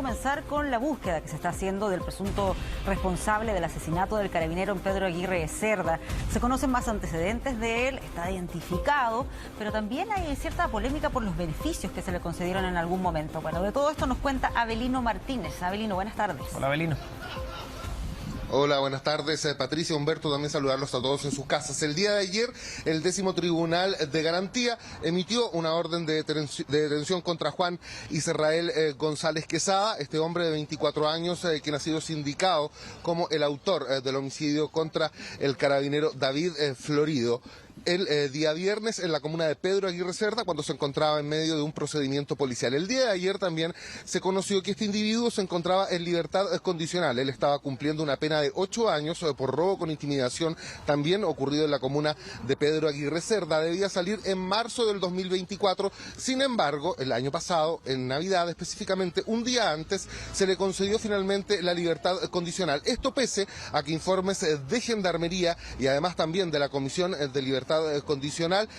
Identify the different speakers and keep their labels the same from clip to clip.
Speaker 1: comenzar con la búsqueda que se está haciendo del presunto responsable del asesinato del carabinero Pedro Aguirre Cerda. Se conocen más antecedentes de él, está identificado, pero también hay cierta polémica por los beneficios que se le concedieron en algún momento. Bueno, de todo esto nos cuenta Abelino Martínez. Abelino, buenas tardes.
Speaker 2: Hola, Abelino.
Speaker 3: Hola, buenas tardes, Patricia, Humberto, también saludarlos a todos en sus casas. El día de ayer, el 10º Tribunal de Garantía emitió una orden de detención contra Juan Israel González Quesada, este hombre de 24 años, quien ha sido sindicado como el autor del homicidio contra el carabinero David Florido el día viernes en la comuna de Pedro Aguirre Cerda, cuando se encontraba en medio de un procedimiento policial. El día de ayer también se conoció que este individuo se encontraba en libertad condicional. Él estaba cumpliendo una pena de 8 años por robo con intimidación, también ocurrido en la comuna de Pedro Aguirre Cerda. Debía salir en marzo del 2024. Sin embargo, el año pasado, en Navidad específicamente, un día antes, se le concedió finalmente la libertad condicional. Esto pese a que informes de Gendarmería y además también de la Comisión de Libertad Condicional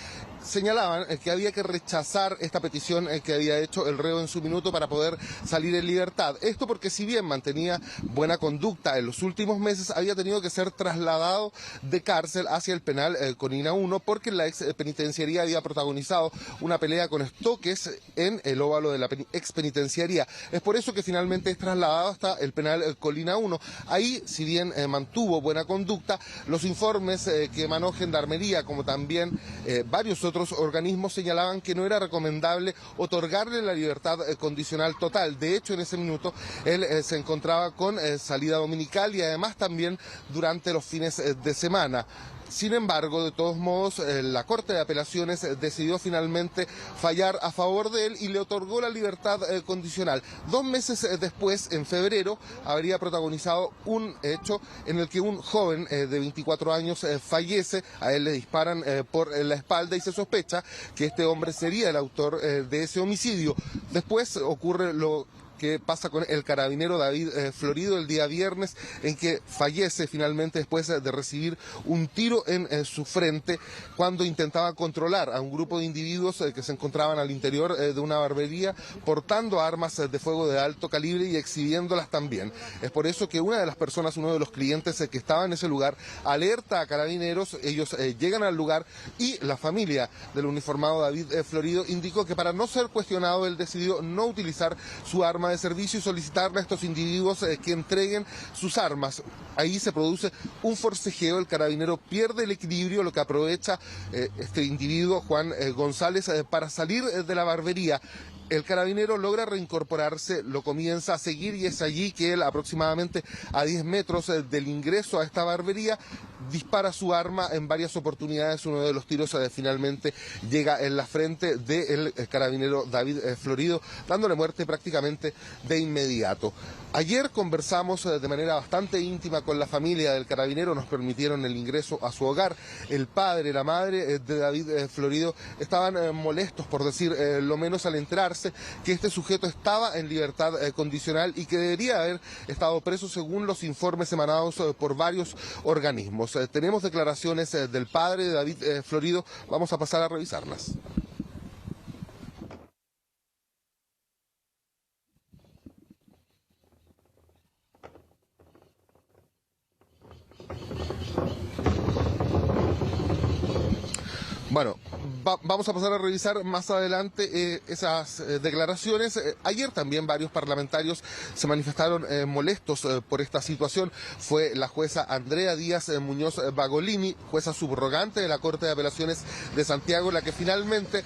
Speaker 3: señalaban que había que rechazar esta petición que había hecho el reo en su minuto para poder salir en libertad. Esto porque si bien mantenía buena conducta en los últimos meses, había tenido que ser trasladado de cárcel hacia el penal Colina 1 porque la ex penitenciaría había protagonizado una pelea con estoques en el óvalo de la ex penitenciaría. Es por eso que finalmente es trasladado hasta el penal Colina 1. Ahí, si bien mantuvo buena conducta, los informes que emanó Gendarmería, como también varios otros organismos, señalaban que no era recomendable otorgarle la libertad condicional total. De hecho, en ese minuto él se encontraba con salida dominical y además también durante los fines de semana. Sin embargo, de todos modos, la Corte de Apelaciones decidió finalmente fallar a favor de él y le otorgó la libertad condicional. 2 meses después, en febrero, habría protagonizado un hecho en el que un joven de 24 años fallece. A él le disparan por la espalda y se sospecha que este hombre sería el autor de ese homicidio. Después ocurre lo que pasa con el carabinero David Florido el día viernes, en que fallece finalmente después de recibir un tiro en su frente cuando intentaba controlar a un grupo de individuos que se encontraban al interior de una barbería portando armas de fuego de alto calibre y exhibiéndolas también. Es por eso que una de las personas, uno de los clientes que estaba en ese lugar, alerta a carabineros. Ellos llegan al lugar y la familia del uniformado David Florido indicó que para no ser cuestionado él decidió no utilizar su arma de servicio y solicitarle a estos individuos que entreguen sus armas. Ahí se produce un forcejeo, el carabinero pierde el equilibrio, lo que aprovecha este individuo, Juan González, para salir de la barbería. El carabinero logra reincorporarse, lo comienza a seguir y es allí que él, aproximadamente a 10 metros del ingreso a esta barbería, dispara su arma en varias oportunidades. Uno de los tiros finalmente llega en la frente del carabinero David Florido, dándole muerte prácticamente de inmediato. Ayer conversamos de manera bastante íntima con la familia del carabinero, nos permitieron el ingreso a su hogar. El padre, la madre de David Florido estaban molestos, por decir lo menos, al enterarse que este sujeto estaba en libertad condicional y que debería haber estado preso según los informes emanados por varios organismos. Tenemos declaraciones del padre de David Florido, vamos a pasar a revisarlas. Bueno, vamos a pasar a revisar más adelante esas declaraciones. Ayer también varios parlamentarios se manifestaron molestos por esta situación. Fue la jueza Andrea Díaz Muñoz Bagolini, jueza subrogante de la Corte de Apelaciones de Santiago, la que finalmente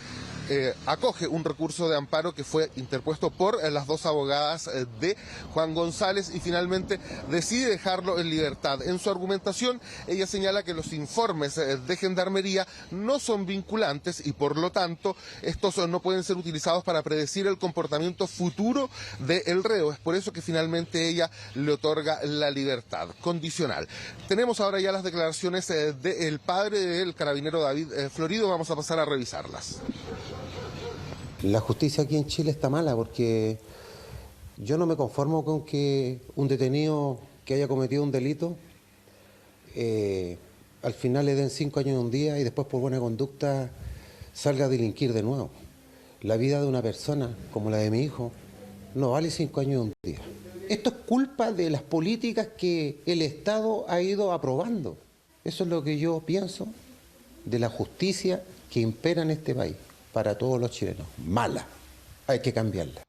Speaker 3: acoge un recurso de amparo que fue interpuesto por las dos abogadas de Juan González y finalmente decide dejarlo en libertad. En su argumentación, ella señala que los informes de Gendarmería no son vinculantes y por lo tanto estos no pueden ser utilizados para predecir el comportamiento futuro del reo. Es por eso que finalmente ella le otorga la libertad condicional. Tenemos ahora ya las declaraciones del padre del carabinero David Florido, vamos a pasar a revisarlas.
Speaker 4: La justicia aquí en Chile está mala porque yo no me conformo con que un detenido que haya cometido un delito al final le den 5 años y un día y después por buena conducta salga a delinquir de nuevo. La vida de una persona como la de mi hijo no vale 5 años y un día. Esto es culpa de las políticas que el Estado ha ido aprobando. Eso es lo que yo pienso de la justicia que impera en este país para todos los chilenos. Mala, hay que cambiarla.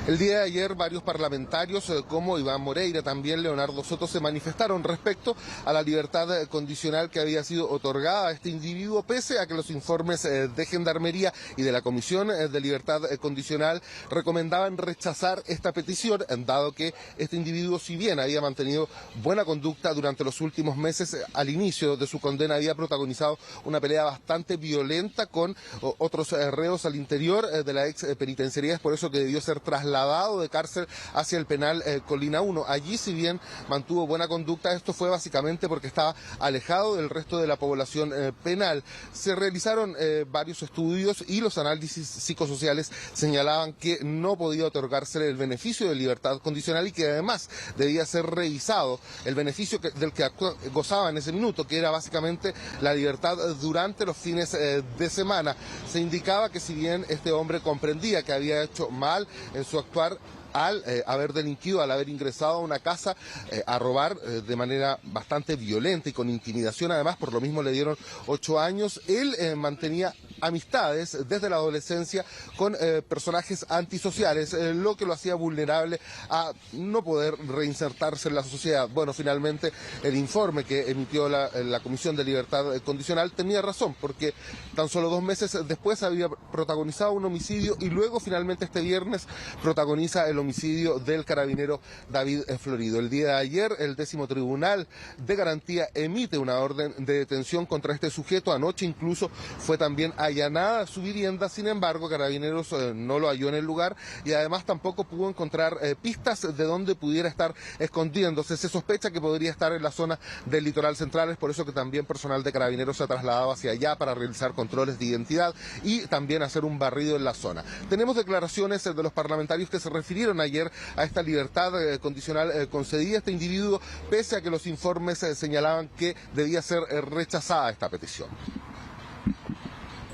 Speaker 3: El día de ayer varios parlamentarios como Iván Moreira, también Leonardo Soto, se manifestaron respecto a la libertad condicional que había sido otorgada a este individuo, pese a que los informes de Gendarmería y de la Comisión de Libertad Condicional recomendaban rechazar esta petición, dado que este individuo, si bien había mantenido buena conducta durante los últimos meses, al inicio de su condena había protagonizado una pelea bastante violenta con otros reos al interior de la ex penitenciaría. Es por eso que debió ser trasladado de cárcel hacia el penal Colina 1. Allí, si bien mantuvo buena conducta, esto fue básicamente porque estaba alejado del resto de la población penal. Se realizaron varios estudios y los análisis psicosociales señalaban que no podía otorgársele el beneficio de libertad condicional y que además debía ser revisado el beneficio del que gozaba en ese minuto, que era básicamente la libertad durante los fines de semana. Se indicaba que si bien este hombre comprendía que había hecho mal en su actuar al haber delinquido, al haber ingresado a una casa a robar de manera bastante violenta y con intimidación, además por lo mismo le dieron 8 años, él mantenía amistades desde la adolescencia con personajes antisociales, lo que lo hacía vulnerable a no poder reinsertarse en la sociedad. Bueno, finalmente el informe que emitió la Comisión de Libertad Condicional tenía razón, porque tan solo 2 meses después había protagonizado un homicidio y luego finalmente este viernes protagoniza el homicidio del carabinero David Florido. El día de ayer el 10º Tribunal de Garantía emite una orden de detención contra este sujeto. Anoche incluso fue también allanada su vivienda, sin embargo Carabineros no lo halló en el lugar y además tampoco pudo encontrar pistas de dónde pudiera estar escondiéndose. Se sospecha que podría estar en la zona del litoral central, es por eso que también personal de Carabineros se ha trasladado hacia allá para realizar controles de identidad y también hacer un barrido en la zona. Tenemos declaraciones de los parlamentarios que se refirieron ayer a esta libertad condicional concedida a este individuo, pese a que los informes señalaban que debía ser rechazada esta petición.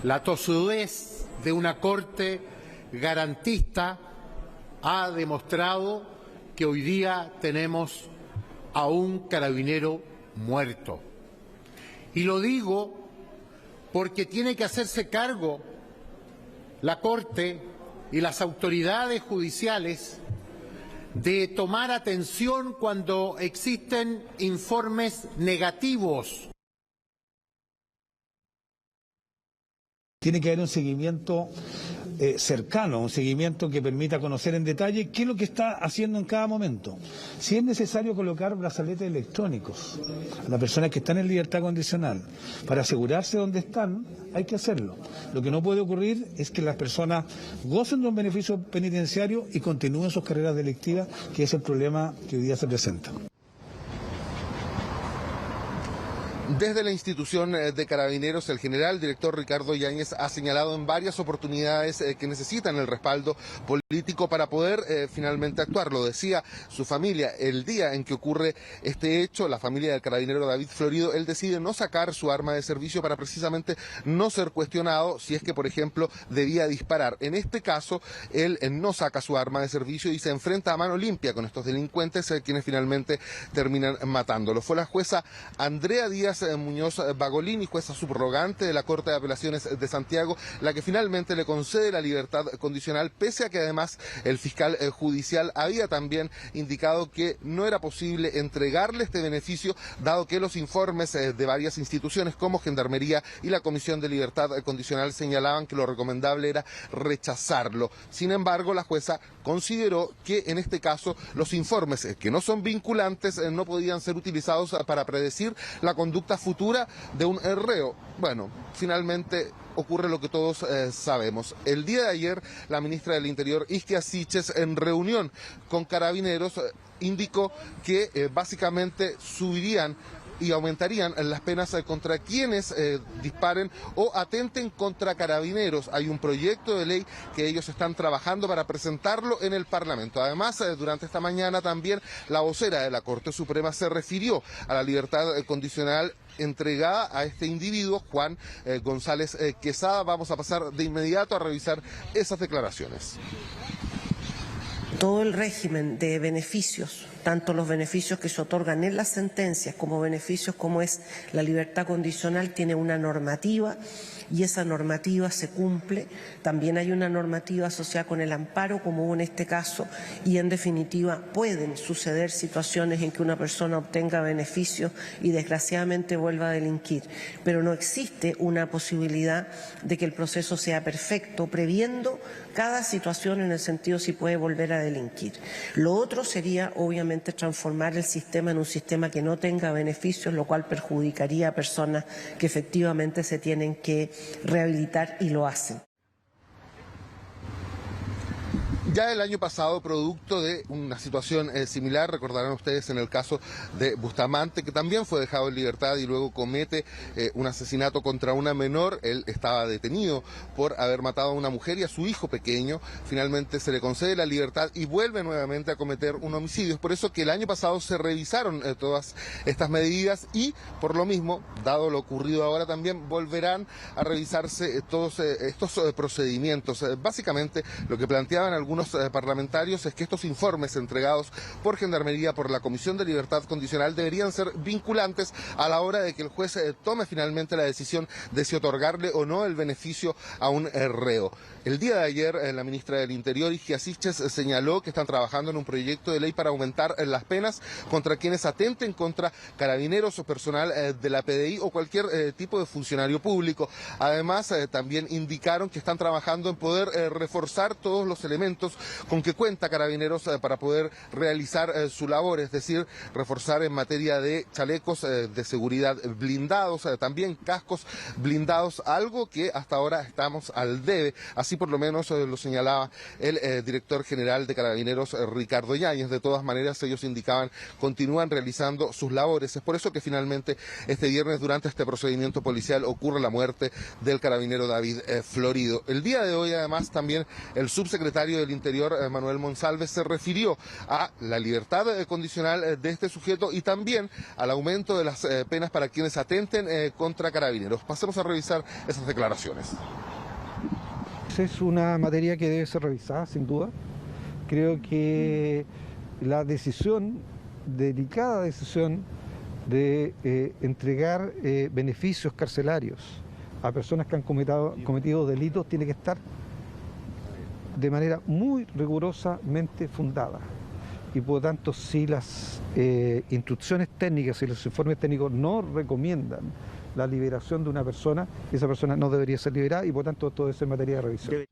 Speaker 2: La tosudez de una corte garantista ha demostrado que hoy día tenemos a un carabinero muerto. Y lo digo porque tiene que hacerse cargo la Corte y las autoridades judiciales de tomar atención cuando existen informes negativos.
Speaker 5: Tiene que haber un seguimiento cercano, un seguimiento que permita conocer en detalle qué es lo que está haciendo en cada momento. Si es necesario colocar brazaletes electrónicos a las personas que están en libertad condicional para asegurarse dónde están, hay que hacerlo. Lo que no puede ocurrir es que las personas gocen de un beneficio penitenciario y continúen sus carreras delictivas, que es el problema que hoy día se presenta.
Speaker 3: Desde la institución de Carabineros, el general director Ricardo Yáñez ha señalado en varias oportunidades que necesitan el respaldo político para poder finalmente actuar. Lo decía su familia el día en que ocurre este hecho, la familia del carabinero David Florido. Él decide no sacar su arma de servicio para precisamente no ser cuestionado si es que, por ejemplo, debía disparar. En este caso, él no saca su arma de servicio y se enfrenta a mano limpia con estos delincuentes, quienes finalmente terminan matándolo. Fue la jueza Andrea Díaz Muñoz Bagolini, jueza subrogante de la Corte de Apelaciones de Santiago, la que finalmente le concede la libertad condicional, pese a que además el fiscal judicial había también indicado que no era posible entregarle este beneficio, dado que los informes de varias instituciones como Gendarmería y la Comisión de Libertad Condicional señalaban que lo recomendable era rechazarlo. Sin embargo, la jueza consideró que en este caso los informes que no son vinculantes no podían ser utilizados para predecir la conducta futura de un reo. Bueno, finalmente ocurre lo que todos sabemos. El día de ayer, la ministra del Interior, Ixquia Siches, en reunión con Carabineros, indicó que básicamente subirían y aumentarían las penas contra quienes disparen o atenten contra carabineros. Hay un proyecto de ley que ellos están trabajando para presentarlo en el Parlamento. Además, durante esta mañana también la vocera de la Corte Suprema se refirió a la libertad condicional entregada a este individuo, Juan González Quesada. Vamos a pasar de inmediato a revisar esas declaraciones.
Speaker 6: Todo el régimen de beneficios, tanto los beneficios que se otorgan en las sentencias como beneficios como es la libertad condicional, tiene una normativa y esa normativa se cumple. También hay una normativa asociada con el amparo, como hubo en este caso, y en definitiva pueden suceder situaciones en que una persona obtenga beneficios y desgraciadamente vuelva a delinquir. Pero no existe una posibilidad de que el proceso sea perfecto, previendo cada situación en el sentido si puede volver a delinquir. Lo otro sería, obviamente, transformar el sistema en un sistema que no tenga beneficios, lo cual perjudicaría a personas que efectivamente se tienen que rehabilitar y lo hacen.
Speaker 3: Ya el año pasado, producto de una situación similar, recordarán ustedes en el caso de Bustamante, que también fue dejado en libertad y luego comete un asesinato contra una menor. Él estaba detenido por haber matado a una mujer y a su hijo pequeño. Finalmente se le concede la libertad y vuelve nuevamente a cometer un homicidio. Es por eso que el año pasado se revisaron todas estas medidas y, por lo mismo, dado lo ocurrido ahora, también volverán a revisarse todos estos procedimientos. Básicamente, lo que planteaban algunos parlamentarios es que estos informes entregados por Gendarmería, por la Comisión de Libertad Condicional, deberían ser vinculantes a la hora de que el juez tome finalmente la decisión de si otorgarle o no el beneficio a un reo. El día de ayer, la ministra del Interior, Igia Siches, señaló que están trabajando en un proyecto de ley para aumentar las penas contra quienes atenten contra carabineros o personal de la PDI o cualquier tipo de funcionario público. Además, también indicaron que están trabajando en poder reforzar todos los elementos con que cuenta Carabineros para poder realizar su labor, es decir, reforzar en materia de chalecos de seguridad blindados, también cascos blindados, algo que hasta ahora estamos al debe. Así por lo menos lo señalaba el director general de Carabineros, Ricardo Yáñez. De todas maneras, ellos indicaban, continúan realizando sus labores. Es por eso que finalmente este viernes, durante este procedimiento policial, ocurre la muerte del carabinero David Florido. El día de hoy, además, también el subsecretario del Interior, Manuel Monsalve, se refirió a la libertad condicional de este sujeto y también al aumento de las penas para quienes atenten contra carabineros. Pasemos a revisar esas declaraciones.
Speaker 7: Es una materia que debe ser revisada, sin duda. Creo que la decisión, delicada decisión, de entregar beneficios carcelarios a personas que han cometido delitos tiene que estar de manera muy rigurosamente fundada. Y por lo tanto, si las instrucciones técnicas y los informes técnicos no recomiendan la liberación de una persona, esa persona no debería ser liberada y por tanto todo eso es materia de revisión.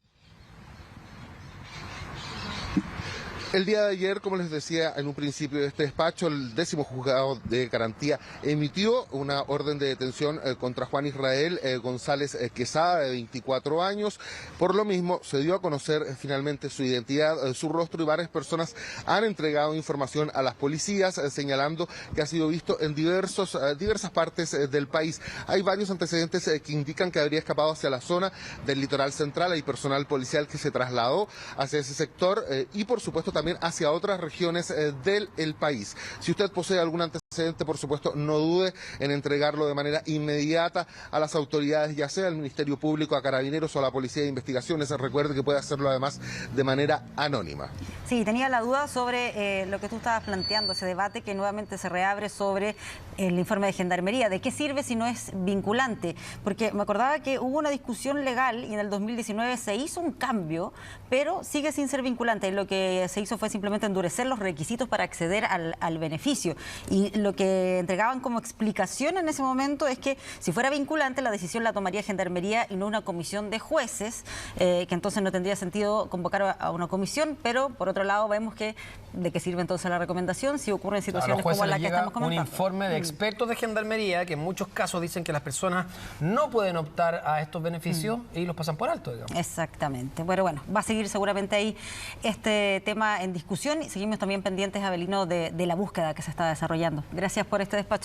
Speaker 3: El día de ayer, como les decía en un principio de este despacho, el 10º juzgado de garantía emitió una orden de detención contra Juan Israel González Quesada, de 24 años. Por lo mismo, se dio a conocer finalmente su identidad, su rostro, y varias personas han entregado información a las policías señalando que ha sido visto en diversas partes del país. Hay varios antecedentes que indican que habría escapado hacia la zona del litoral central. Hay personal policial que se trasladó hacia ese sector y, por supuesto, también hacia otras regiones del país. Si usted posee algún antecedente, por supuesto, no dude en entregarlo de manera inmediata a las autoridades, ya sea al Ministerio Público, a Carabineros o a la Policía de Investigaciones. Recuerde que puede hacerlo además de manera anónima.
Speaker 1: Sí, tenía la duda sobre lo que tú estabas planteando, ese debate que nuevamente se reabre sobre el informe de Gendarmería. ¿De qué sirve si no es vinculante? Porque me acordaba que hubo una discusión legal y en el 2019 se hizo un cambio, pero sigue sin ser vinculante. Lo que se hizo fue simplemente endurecer los requisitos para acceder al beneficio. Y lo que entregaban como explicación en ese momento es que si fuera vinculante, la decisión la tomaría Gendarmería y no una comisión de jueces, que entonces no tendría sentido convocar a una comisión, pero por otro lado vemos que de qué sirve entonces la recomendación si ocurren situaciones como la que estamos comentando.
Speaker 8: Un informe de expertos de Gendarmería que en muchos casos dicen que las personas no pueden optar a estos beneficios y los pasan por alto, digamos.
Speaker 1: Exactamente. Bueno, va a seguir seguramente ahí este tema en discusión y seguimos también pendientes, Abelino, de la búsqueda que se está desarrollando. Gracias por este despacho.